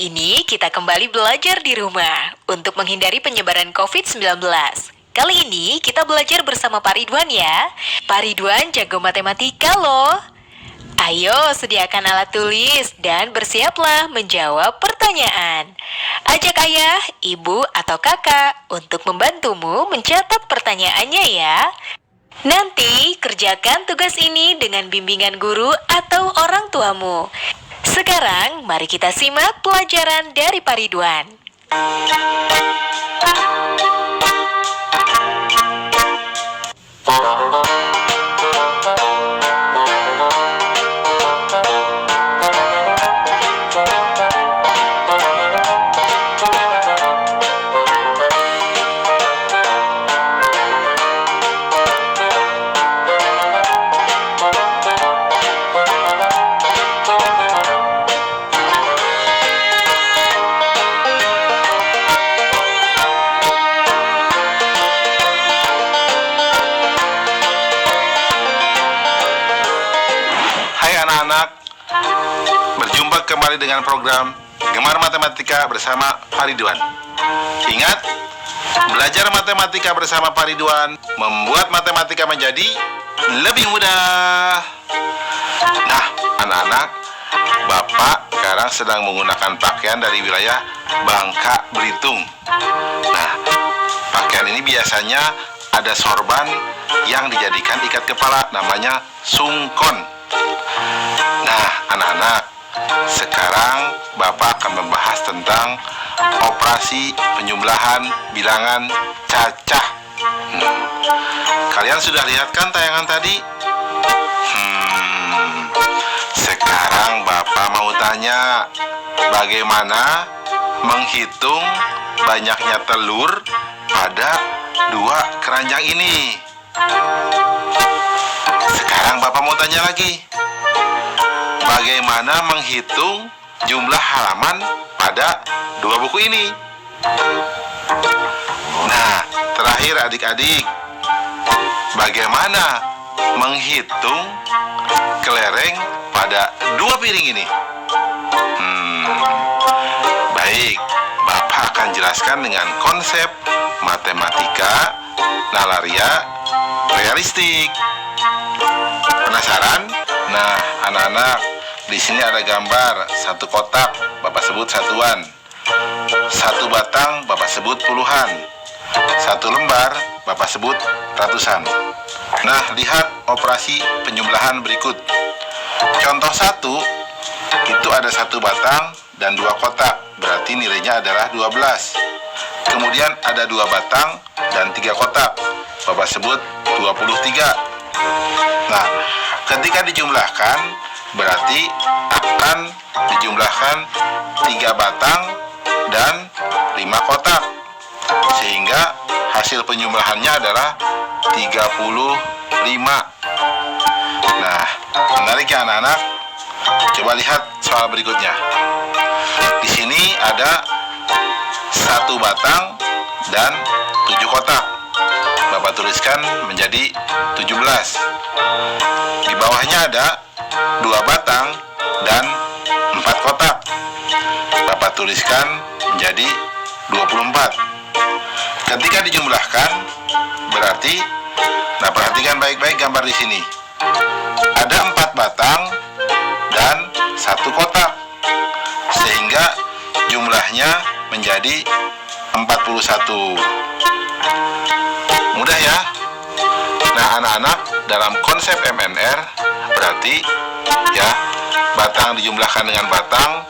Kali ini kita kembali belajar di rumah untuk menghindari penyebaran COVID-19. Kali ini kita belajar bersama Pak Ridwan ya. Pak Ridwan jago matematika loh. Ayo sediakan alat tulis dan bersiaplah menjawab pertanyaan. Ajak ayah, ibu, atau kakak untuk membantumu mencatat pertanyaannya ya. Nanti kerjakan tugas ini dengan bimbingan guru atau orang tuamu. Sekarang mari kita simak pelajaran dari Pak Ridwan. Hai anak-anak, berjumpa kembali dengan program Gemar Matematika bersama Pak Ridwan. Ingat, belajar matematika bersama Pak Ridwan membuat matematika menjadi lebih mudah. Nah, anak-anak, Bapak sekarang sedang menggunakan pakaian dari wilayah Bangka Belitung. Nah, pakaian ini biasanya ada sorban yang dijadikan ikat kepala, namanya sungkon. Nah, anak-anak, sekarang Bapak akan membahas tentang operasi penjumlahan bilangan cacah. Kalian sudah lihat kan tayangan tadi? Sekarang Bapak mau tanya, bagaimana menghitung banyaknya telur pada dua keranjang ini? Sekarang Bapak mau tanya lagi, bagaimana menghitung jumlah halaman pada dua buku ini? Nah, terakhir adik-adik, bagaimana menghitung kelereng pada dua piring ini? Baik, Bapak akan jelaskan dengan konsep matematika nalaria realistik. Penasaran? Nah, anak-anak, di sini ada gambar satu kotak, Bapak sebut satuan. Satu batang, Bapak sebut puluhan. Satu lembar, Bapak sebut ratusan. Nah, lihat operasi penjumlahan berikut. Contoh satu, itu ada satu batang dan dua kotak, berarti nilainya adalah 12. Kemudian ada dua batang dan tiga kotak, Bapak sebut 23. Nah, ketika dijumlahkan, berarti akan dijumlahkan 3 batang dan 5 kotak, sehingga hasil penjumlahannya adalah 35. Nah, menarik ya anak-anak? Coba lihat soal berikutnya. Di sini ada satu batang dan 7 kotak. Bapak tuliskan menjadi 17. Di bawahnya ada 2 batang dan 4 kotak. Bapak tuliskan menjadi 24. Ketika dijumlahkan, berarti, nah perhatikan baik-baik gambar di sini. Ada 4 batang dan 1 kotak, sehingga jumlahnya menjadi 41. Mudah ya? Nah, anak-anak, dalam konsep MNR berarti ya, batang dijumlahkan dengan batang,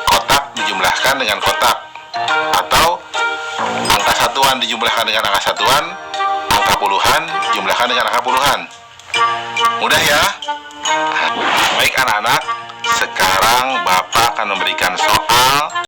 kotak dijumlahkan dengan kotak, atau angka satuan dijumlahkan dengan angka satuan, angka puluhan dijumlahkan dengan angka puluhan. Mudah ya? Baik anak-anak, sekarang Bapak akan memberikan soal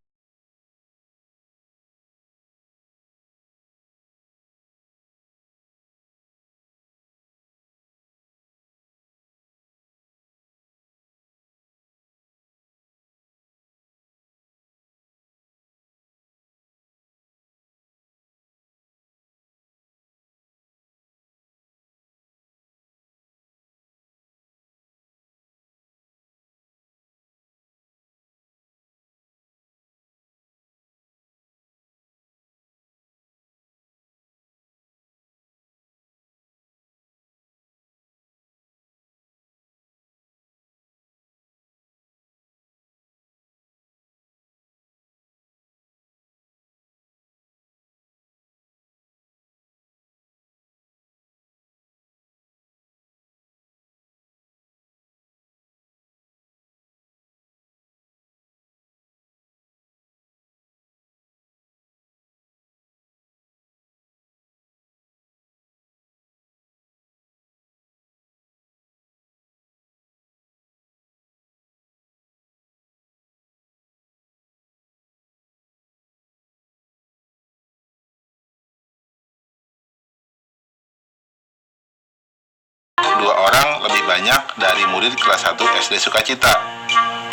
32 orang lebih banyak dari murid kelas 1 SD Sukacita.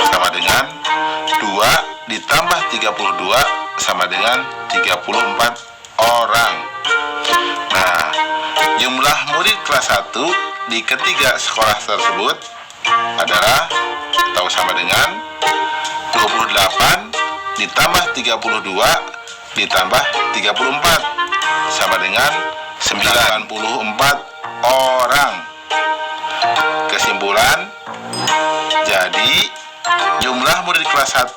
Sama dengan 2 ditambah 32 sama dengan 34 orang. Nah, jumlah murid kelas 1 di ketiga sekolah tersebut adalah atau sama dengan 28 ditambah 32 ditambah 34 sama dengan 94 orang. Kesimpulan, jadi jumlah murid kelas 1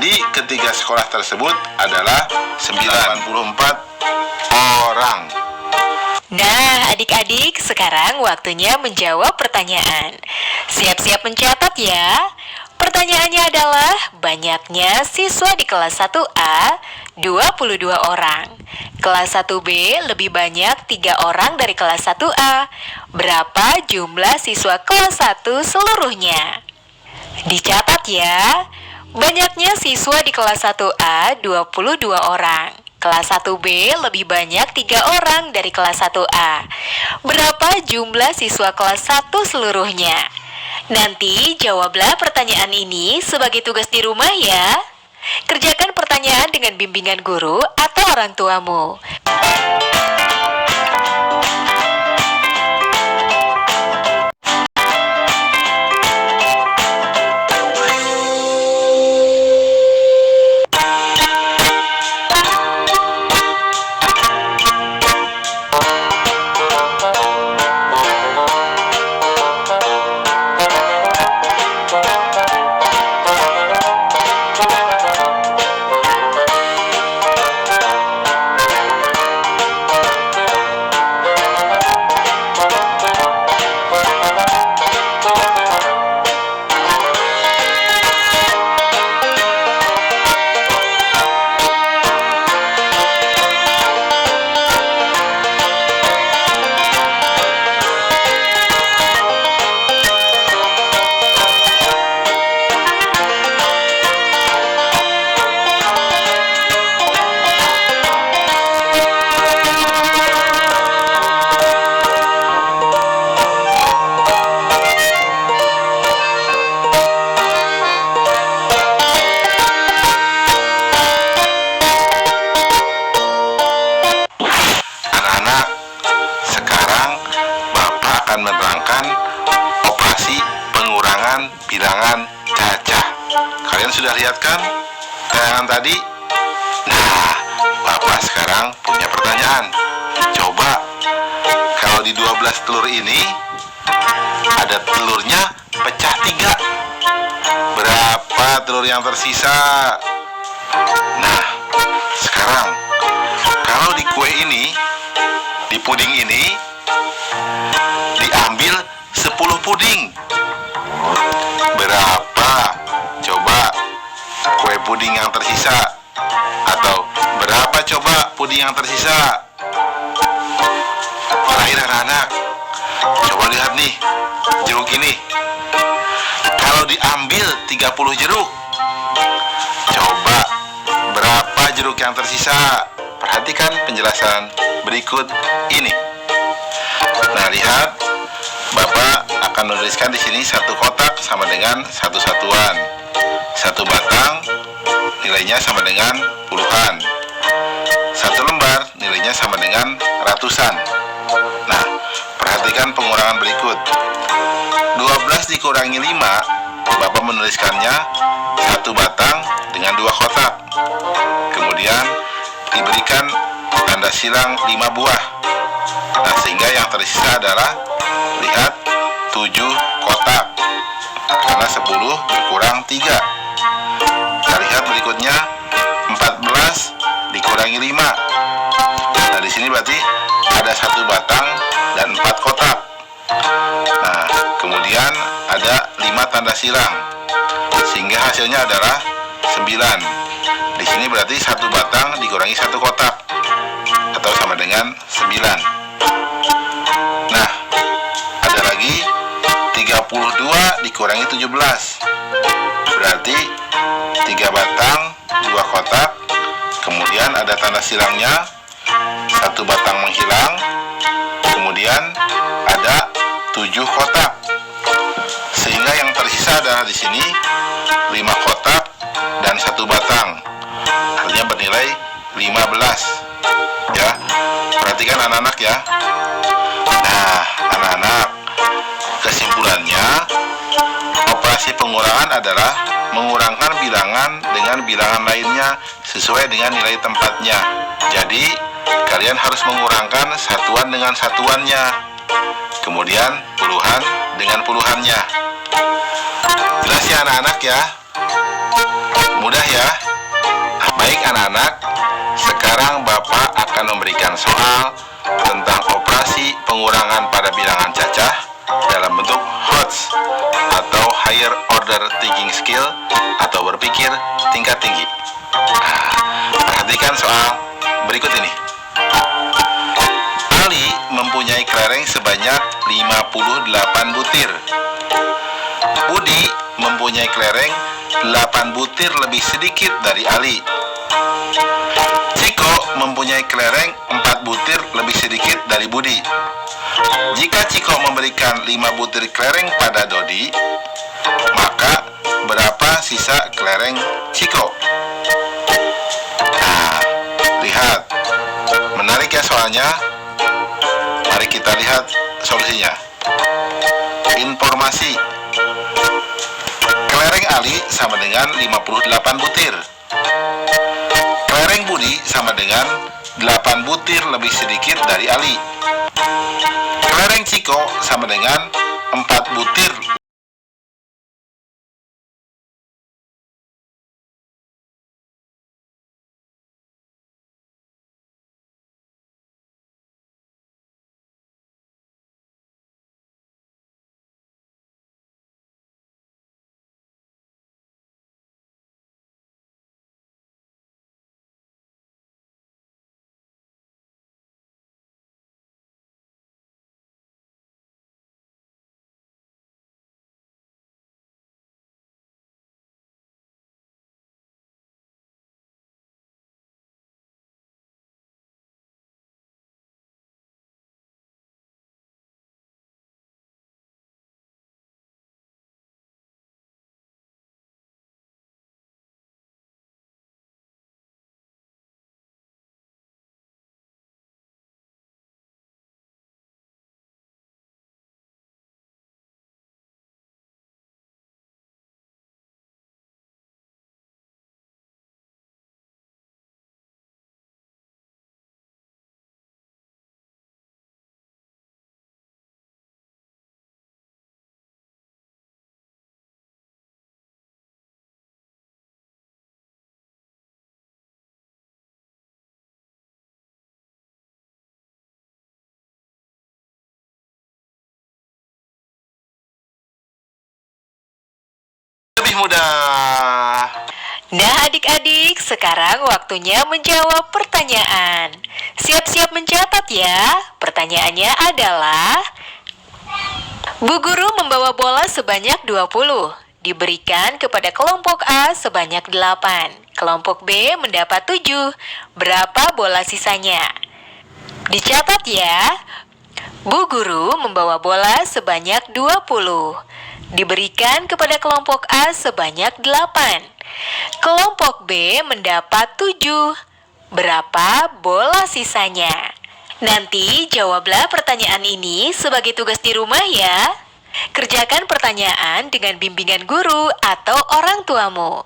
di ketiga sekolah tersebut adalah 94 orang. Nah, adik-adik, sekarang waktunya menjawab pertanyaan. Siap-siap mencatat ya. Pertanyaannya adalah, banyaknya siswa di kelas 1A 22 orang. Kelas 1B lebih banyak 3 orang dari kelas 1A. Berapa jumlah siswa kelas 1 seluruhnya? Dicatat ya. Banyaknya siswa di kelas 1A 22 orang. Kelas 1B lebih banyak 3 orang dari kelas 1A. Berapa jumlah siswa kelas 1 seluruhnya? Nanti jawablah pertanyaan ini sebagai tugas di rumah ya. Kerjakan pertanyaan dengan bimbingan guru atau orang tuamu. Bilangan cacah. Kalian sudah lihat kan tayangan tadi? Nah, Bapak sekarang punya pertanyaan. Coba, kalau di 12 telur ini ada telurnya pecah 3, berapa telur yang tersisa? Nah, sekarang kalau di kue ini, di puding ini diambil 10 puding, berapa coba kue puding yang tersisa? Atau berapa coba puding yang tersisa? Terakhir anak-anak, coba lihat nih jeruk ini. Kalau diambil 30 jeruk, coba berapa jeruk yang tersisa? Perhatikan penjelasan berikut ini. Nah, lihat, Bapak akan menuliskan di sini satu kotak sama dengan satu satuan. Satu batang nilainya sama dengan puluhan. Satu lembar nilainya sama dengan ratusan. Nah, perhatikan pengurangan berikut. 12 dikurangi 5, Bapak menuliskannya satu batang dengan 2 kotak. Kemudian diberikan tanda silang 5 buah. Nah, sehingga yang tersisa adalah, lihat, 7 kotak. Karena 10 berkurang 3. Kita lihat berikutnya, 14 dikurangi 5. Nah, di sini berarti ada 1 batang dan 4 kotak. Nah, kemudian ada 5 tanda silang, sehingga hasilnya adalah 9. Di sini berarti 1 batang dikurangi 1 kotak, atau sama dengan 9. Nah, ada lagi 32 dikurangi 17. Berarti 3 batang, 2 kotak. Kemudian ada tanda silangnya, 1 batang menghilang. Kemudian ada 7 kotak. Sehingga yang tersisa adalah di sini 5 kotak dan 1 batang. Artinya bernilai 15. Ya. Perhatikan anak-anak ya. Nah, anak-anak, kesimpulannya operasi pengurangan adalah mengurangkan bilangan dengan bilangan lainnya sesuai dengan nilai tempatnya. Jadi, kalian harus mengurangkan satuan dengan satuannya. Kemudian, puluhan dengan puluhannya. Jelas ya anak-anak ya? Mudah ya? Baik anak-anak, sekarang Bapak akan memberikan soal tentang operasi pengurangan pada bilangan cacah dalam bentuk HOTS atau Higher Order Thinking Skill atau berpikir tingkat tinggi. Perhatikan soal berikut ini. Ali mempunyai kelereng sebanyak 58 butir. Budi mempunyai kelereng 8 butir lebih sedikit dari Ali. Ciko mempunyai kelereng 4 butir lebih sedikit dari Budi. Jika Ciko memberikan 5 butir kelereng pada Dodi, maka berapa sisa kelereng Ciko? Nah, lihat. Menarik ya soalnya. Mari kita lihat solusinya. Informasi. Kelereng Ali sama dengan 58 butir. Kelereng Budi sama dengan 8 butir lebih sedikit dari Ali. Kelereng Ciko sama dengan 4 butir lebih mudah. Nah adik-adik, sekarang waktunya menjawab pertanyaan. Siap-siap mencatat ya. Pertanyaannya adalah, Bu Guru membawa bola sebanyak 20, diberikan kepada kelompok A sebanyak 8. Kelompok B mendapat 7. Berapa bola sisanya? Dicatat ya. Bu Guru membawa bola sebanyak 20, diberikan kepada kelompok A sebanyak 8. Kelompok B mendapat 7. Berapa bola sisanya? Nanti jawablah pertanyaan ini sebagai tugas di rumah ya. Kerjakan pertanyaan dengan bimbingan guru atau orang tuamu.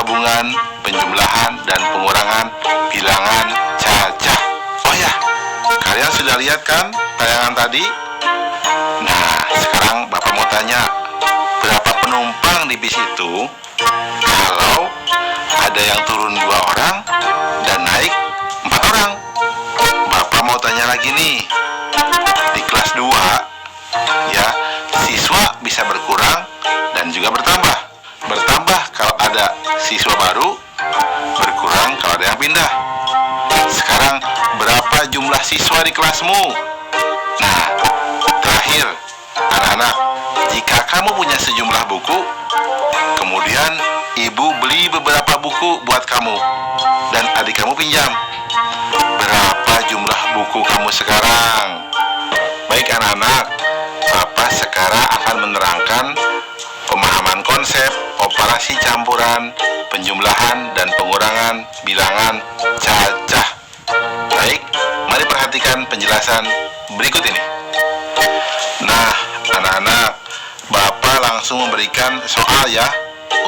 gabungan, penjumlahan, dan pengurangan bilangan cacah. Oh ya, kalian sudah lihat kan tayangan tadi? Nah, sekarang Bapak mau tanya, berapa penumpang di bis itu kalau ada yang turun 2 orang dan naik 4 orang? Bapak mau tanya lagi nih, di kelas 2 ya, siswa bisa berkurang dan juga bertambah. Bertambah kalau ada siswa baru, berkurang kalau ada yang pindah. Sekarang berapa jumlah siswa di kelasmu? Nah, terakhir, anak-anak, jika kamu punya sejumlah buku, kemudian ibu beli beberapa buku buat kamu dan adik kamu pinjam, berapa jumlah buku kamu sekarang? Baik anak-anak, Bapak sekarang akan menerangkan pemahaman konsep operasi campuran, penjumlahan, dan pengurangan bilangan cacah. Baik, mari perhatikan penjelasan berikut ini. Nah, anak-anak, Bapak langsung memberikan soal ya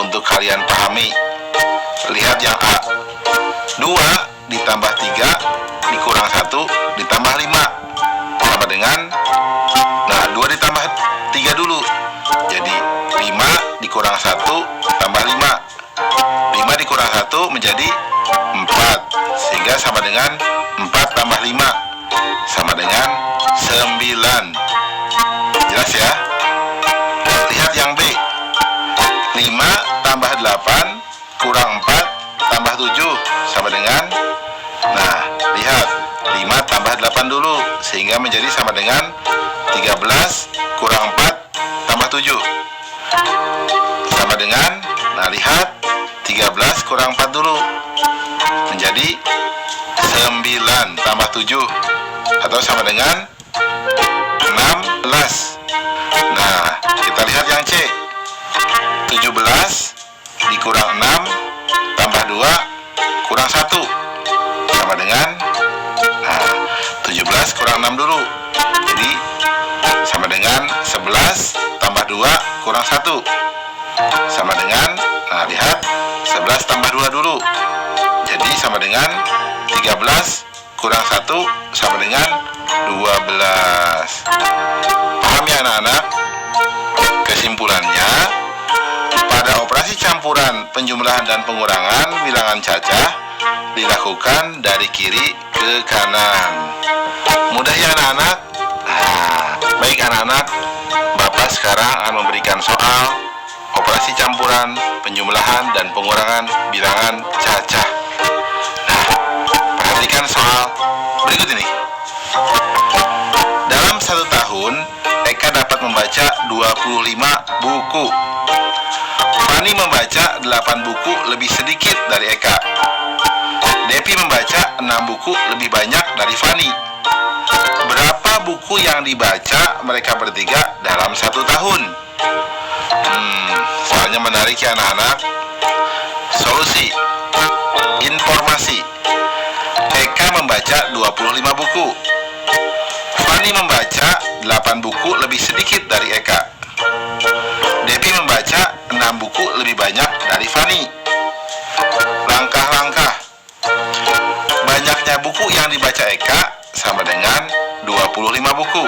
untuk kalian pahami. Lihat yang A. 2 ditambah 3 dikurang 1 ditambah 5 sama dengan, nah 2 ditambah 3 dulu, jadi 5 dikurang 1 tambah 5. 5 dikurang 1 menjadi 4, sehingga sama dengan 4 tambah 5 sama dengan 9. Jelas ya? Lihat yang B. 5 tambah 8 kurang 4 tambah 7 sama dengan, nah lihat, 5 tambah 8 dulu, sehingga menjadi sama dengan 13 kurang 4 tambah 7 sama dengan, nah lihat, 13 kurang 4 dulu menjadi 9 tambah 7 atau sama dengan 16. Nah, kita lihat yang C. 17 dikurang 6 tambah 2 kurang 1 sama dengan, nah 17 kurang 6 dulu, jadi sama dengan 11 tambah 2 kurang 1 sama dengan, nah lihat, 11 tambah 2 dulu, jadi sama dengan 13 kurang 1 sama dengan 12. Paham ya anak-anak? Kesimpulannya, pada operasi campuran, penjumlahan, dan pengurangan bilangan cacah dilakukan dari kiri ke kanan. Mudah ya anak-anak? Nah, baik anak-anak, Bapak sekarang akan memberikan soal operasi campuran, penjumlahan, dan pengurangan bilangan cacah. Nah, perhatikan soal berikut ini. Dalam 1 tahun, Eka dapat membaca 25 buku. Fani membaca 8 buku lebih sedikit dari Eka. Depi membaca 6 buku lebih banyak dari Fani. Berapa buku yang dibaca mereka bertiga dalam 1 tahun? Soalnya menarik ya anak-anak. Solusi. Informasi. Eka membaca 25 buku. Fani membaca 8 buku lebih sedikit dari Eka. Depi membaca 6 buku lebih banyak dari Fani. Langkah-langkah. Banyaknya buku yang dibaca Eka sama dengan 25 buku.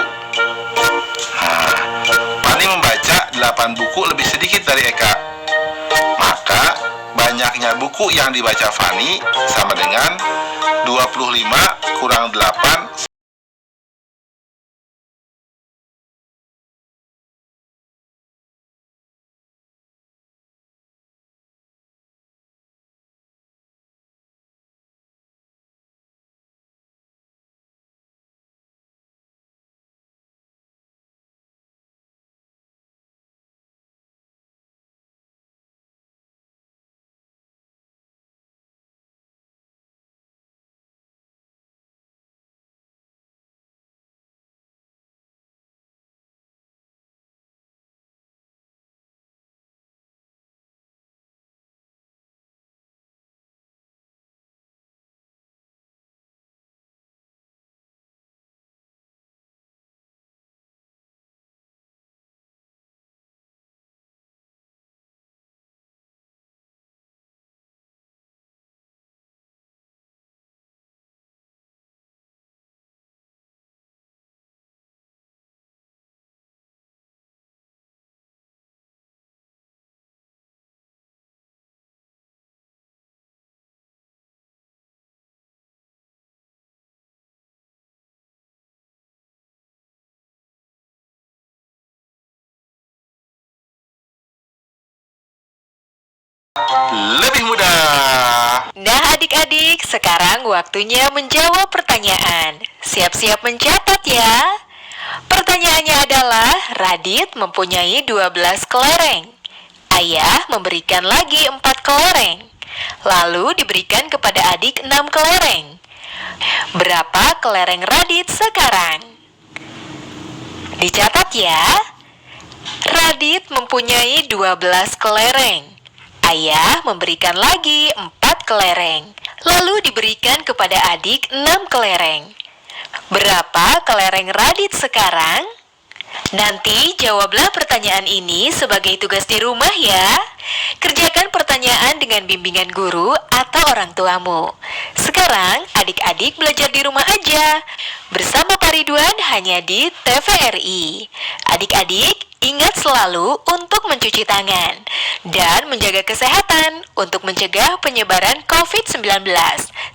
Nah, Fani membaca 8 buku lebih sedikit dari Eka. Maka banyaknya buku yang dibaca Fani sama dengan 25 kurang 8 sekarang waktunya menjawab pertanyaan. Siap-siap mencatat ya. Pertanyaannya adalah, Radit mempunyai 12 kelereng. Ayah memberikan lagi 4 kelereng. Lalu diberikan kepada adik 6 kelereng. Berapa kelereng Radit sekarang? Dicatat ya. Radit mempunyai 12 kelereng. Ayah memberikan lagi 4 kelereng. Lalu diberikan kepada adik 6 kelereng. Berapa kelereng Radit sekarang? Nanti jawablah pertanyaan ini sebagai tugas di rumah ya. Kerjakan pertanyaan dengan bimbingan guru atau orang tuamu. Sekarang adik-adik belajar di rumah aja bersama Pak Ridwan hanya di TVRI. Adik-adik ingat selalu untuk mencuci tangan dan menjaga kesehatan untuk mencegah penyebaran COVID-19.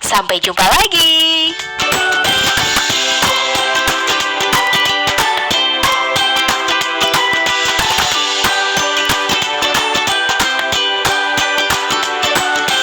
Sampai jumpa lagi.